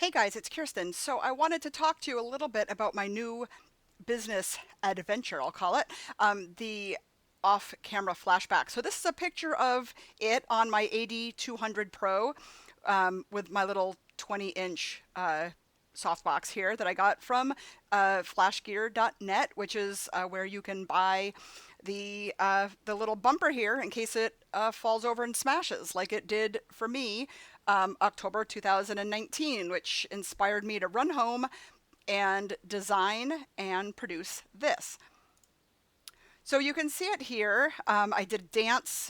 Hey guys, it's Kirsten. So I wanted to talk to you a little bit about my new business adventure, I'll call it, the Off Camera Flashback. So this is a picture of it on my AD200 Pro with my little 20-inch softbox here that I got from flashgear.net, which is where you can buy the little bumper here in case it falls over and smashes, like it did for me October 2019, which inspired me to run home and design and produce this. So you can see it here. I did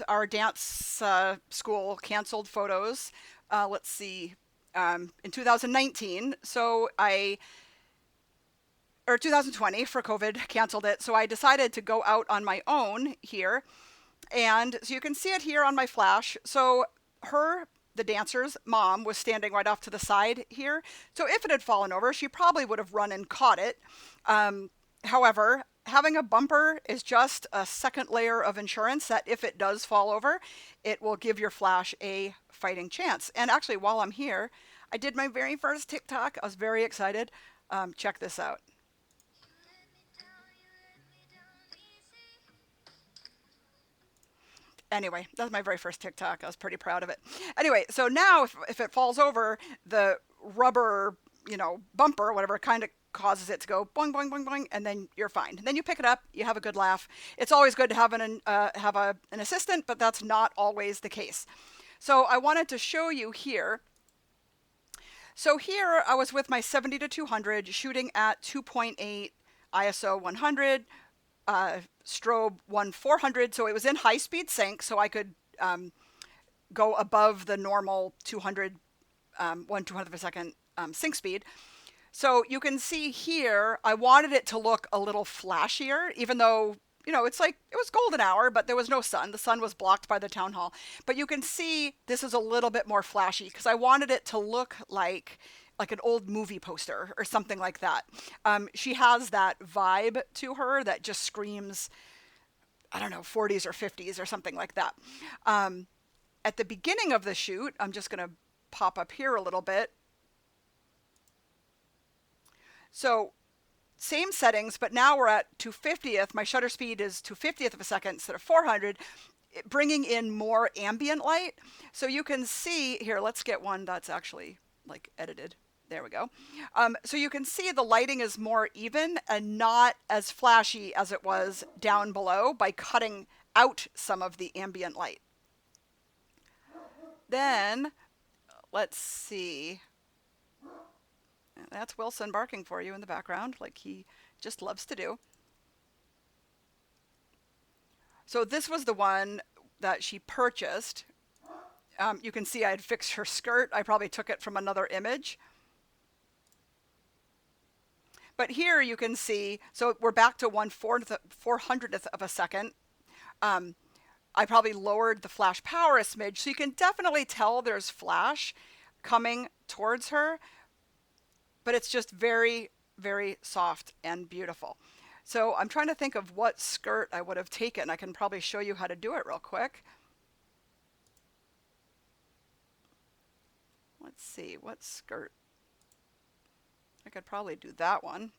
our dance school canceled photos. Let's see, in 2019. Or 2020 for COVID, canceled it. So I decided to go out on my own here. And so you can see it here on my flash. So the dancer's mom was standing right off to the side here. So if it had fallen over, she probably would have run and caught it. However, having a bumper is just a second layer of insurance that if it does fall over, it will give your flash a fighting chance. And actually, while I'm here, I did my very first TikTok. I was very excited. Check this out. Anyway, that was my very first TikTok. I was pretty proud of it. Anyway, so now if it falls over, the rubber, bumper, whatever, kind of causes it to go boing, boing, boing, boing, and then you're fine. And then you pick it up, you have a good laugh. It's always good to have an assistant, but that's not always the case. So I wanted to show you here. So here I was with my 70-200 shooting at 2.8 ISO 100, strobe 1/400, so it was in high speed sync, so I could go above the normal 200, 1/200th of a second sync speed. So you can see here, I wanted it to look a little flashier, even though, it's like, it was golden hour, but there was no sun. The sun was blocked by the town hall. But you can see this is a little bit more flashy because I wanted it to look like an old movie poster or something like that. She has that vibe to her that just screams, I don't know, 40s or 50s or something like that. At the beginning of the shoot, I'm just going to pop up here a little bit. So same settings, but now we're at 250th. My shutter speed is 250th of a second instead of 400, bringing in more ambient light. So you can see here, let's get one that's actually like edited. There we go. So you can see the lighting is more even and not as flashy as it was down below by cutting out some of the ambient light. Then, let's see. That's Wilson barking for you in the background, like he just loves to do. So this was the one that she purchased. You can see I had fixed her skirt. I probably took it from another image. But here you can see, so we're back to 1/400th of a second. I probably lowered the flash power a smidge, so you can definitely tell there's flash coming towards her, but it's just very, very soft and beautiful. So I'm trying to think of what skirt I would have taken. I can probably show you how to do it real quick. Let's see, what skirt? I could probably do that one.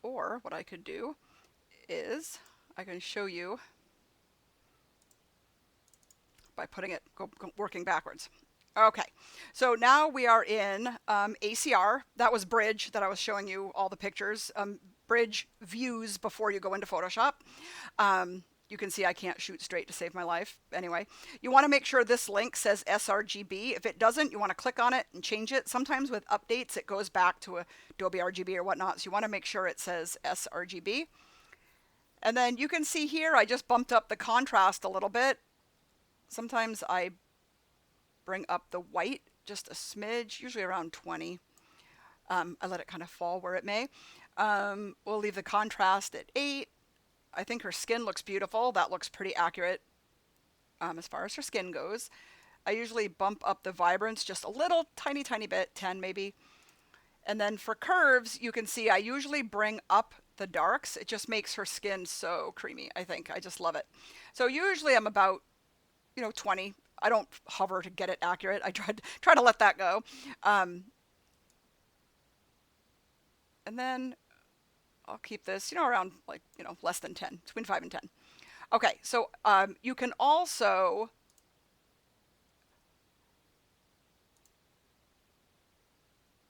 Or what I could do is I can show you by putting it, working backwards. Okay, so now we are in ACR. That was Bridge that I was showing you all the pictures. Bridge views before you go into Photoshop. You can see I can't shoot straight to save my life. Anyway, you want to make sure this link says sRGB. If it doesn't, you want to click on it and change it. Sometimes with updates, it goes back to Adobe RGB or whatnot. So you want to make sure it says sRGB. And then you can see here, I just bumped up the contrast a little bit. Sometimes I bring up the white just a smidge, usually around 20. I let it kind of fall where it may. We'll leave the contrast at 8. I think her skin looks beautiful. That looks pretty accurate as far as her skin goes. I usually bump up the vibrance just a little tiny bit, 10 maybe. And then for curves, you can see I usually bring up the darks. It just makes her skin so creamy, I think. I just love it. So usually I'm about, 20. I don't hover to get it accurate. I try to let that go. And then I'll keep this, around like, less than 10, between 5 and 10. Okay, so you can also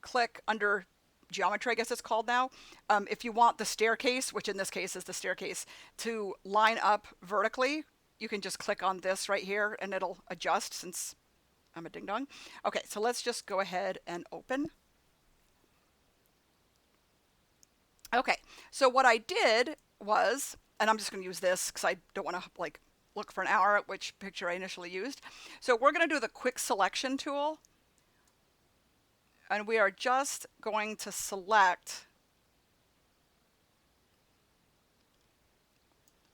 click under geometry, I guess it's called now. If you want the staircase, which in this case is the staircase, to line up vertically, you can just click on this right here and it'll adjust since I'm a ding dong. Okay, so let's just go ahead and open. Okay, so what I did was, and I'm just going to use this because I don't want to like look for an hour at which picture I initially used. So we're going to do the quick selection tool. And we are just going to select,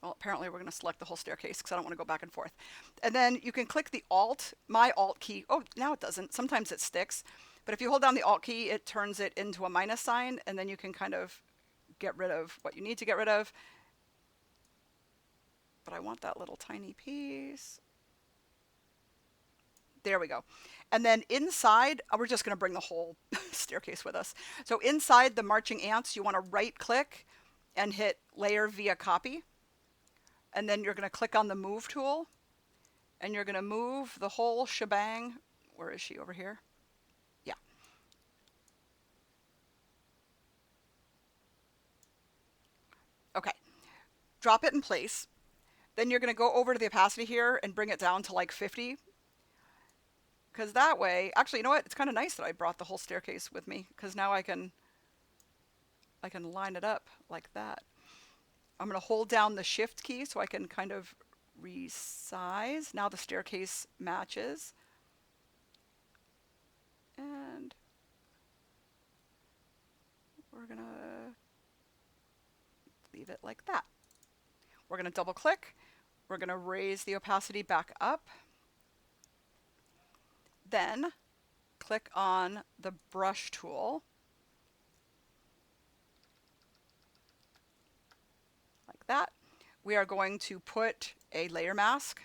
well, apparently we're going to select the whole staircase because I don't want to go back and forth. And then you can click the my Alt key. Oh, now it doesn't. Sometimes it sticks. But if you hold down the Alt key, it turns it into a minus sign, and then you can kind of get rid of what you need to get rid of. But I want that little tiny piece. There we go. And then inside, we're just going to bring the whole staircase with us. So inside the marching ants, you want to right click and hit layer via copy. And then you're going to click on the move tool and you're going to move the whole shebang. Where is she? Over here? Yeah. Okay. Drop it in place. Then you're going to go over to the opacity here and bring it down to like 50. Because that way, actually, you know what? It's kind of nice that I brought the whole staircase with me because now I can line it up like that. I'm going to hold down the shift key so I can kind of resize. Now the staircase matches. And we're going to leave it like that. We're going to double click. We're going to raise the opacity back up. Then click on the brush tool like that. We are going to put a layer mask.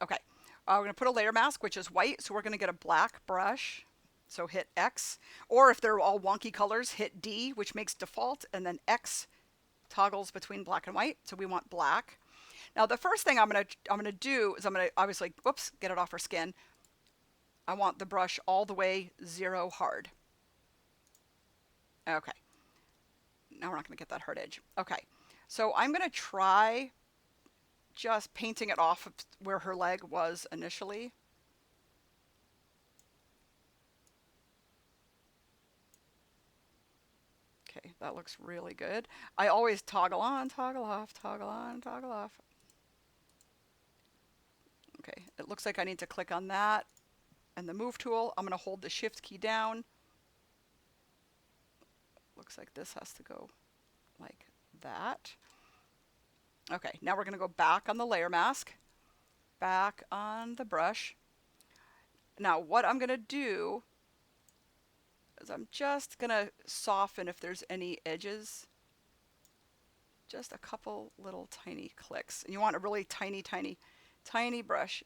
Okay, we're going to put a layer mask, which is white, so we're going to get a black brush. So hit X, or if they're all wonky colors, hit D, which makes default, and then X toggles between black and white. So we want black. Now the first thing I'm gonna do is I'm gonna obviously, whoops, get it off her skin. I want the brush all the way 0 hard. Okay. Now we're not gonna get that hard edge. Okay. So I'm gonna try just painting it off of where her leg was initially. Okay, that looks really good. I always toggle on, toggle off, toggle on, toggle off. Okay, it looks like I need to click on that and the move tool. I'm going to hold the shift key down. Looks like this has to go like that. Okay, now we're going to go back on the layer mask, back on the brush. Now what I'm going to do is I'm just going to soften if there's any edges. Just a couple little tiny clicks. And you want a really tiny, tiny, tiny brush.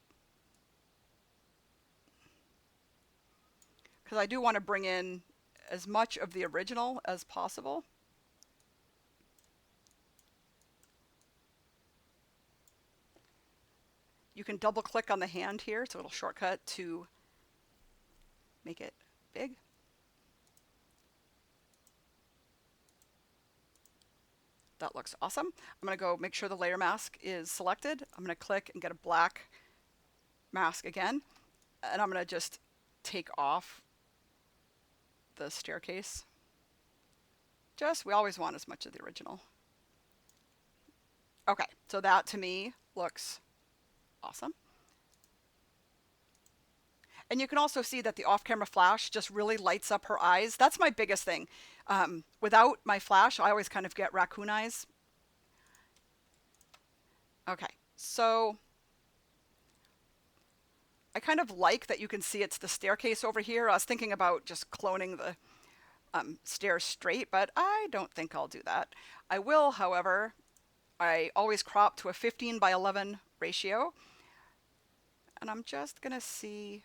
Because I do want to bring in as much of the original as possible. You can double click on the hand here, so it'll shortcut to make it big. That looks awesome. I'm going to go make sure the layer mask is selected. I'm going to click and get a black mask again. And I'm going to just take off the staircase. We always want as much of the original. Okay, so that to me looks awesome. And you can also see that the off-camera flash just really lights up her eyes. That's my biggest thing. Without my flash, I always kind of get raccoon eyes. Okay, so I kind of like that you can see it's the staircase over here. I was thinking about just cloning the stairs straight, but I don't think I'll do that. I will, however, I always crop to a 15 by 11 ratio. And I'm just going to see,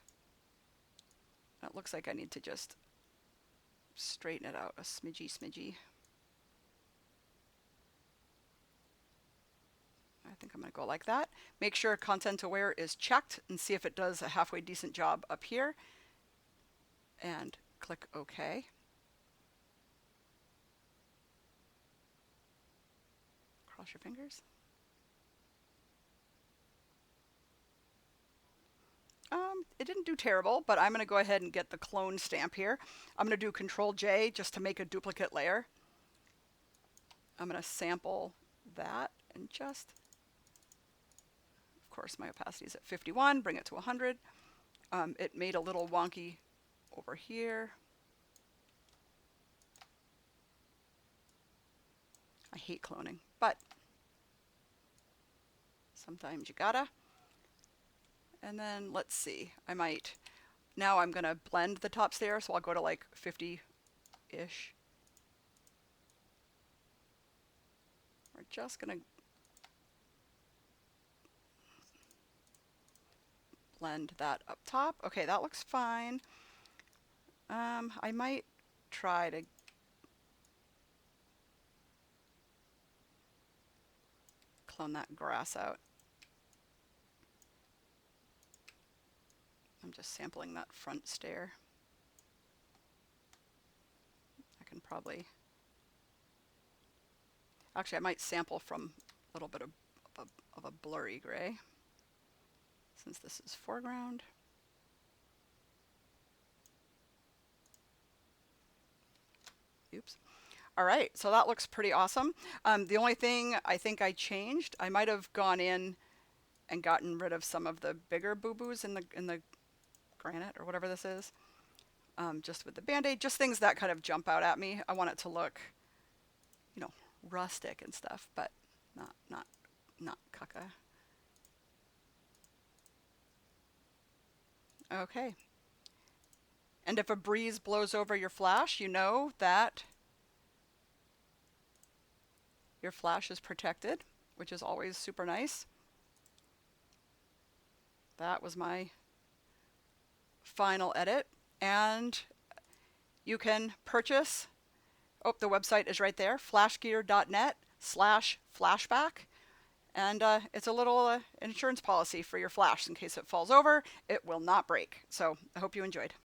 it looks like I need to just straighten it out a smidgy. I think I'm going to go like that. Make sure content aware is checked and see if it does a halfway decent job up here. And click OK. Cross your fingers. It didn't do terrible, but I'm going to go ahead and get the clone stamp here. I'm going to do Control J just to make a duplicate layer. I'm going to sample that and just, of course, my opacity is at 51, bring it to 100. It made a little wonky over here. I hate cloning, but sometimes you gotta. And then let's see, now I'm gonna blend the top stair, so I'll go to like 50-ish. We're just gonna blend that up top. Okay, that looks fine. I might try to clone that grass out. I'm just sampling that front stair. I can probably, actually I might sample from a little bit of a blurry gray, since this is foreground. Oops. All right, so that looks pretty awesome. The only thing I think I changed, I might have gone in and gotten rid of some of the bigger boo-boos in the granite or whatever this is, just with the Band-Aid, just things that kind of jump out at me. I want it to look, you know, rustic and stuff, but not caca. Okay. And if a breeze blows over your flash, you know that your flash is protected, which is always super nice. That was my final edit, and you can purchase, oh, the website is right there, flashgear.net/flashback, and it's a little insurance policy for your flash in case it falls over. It will not break. So I hope you enjoyed.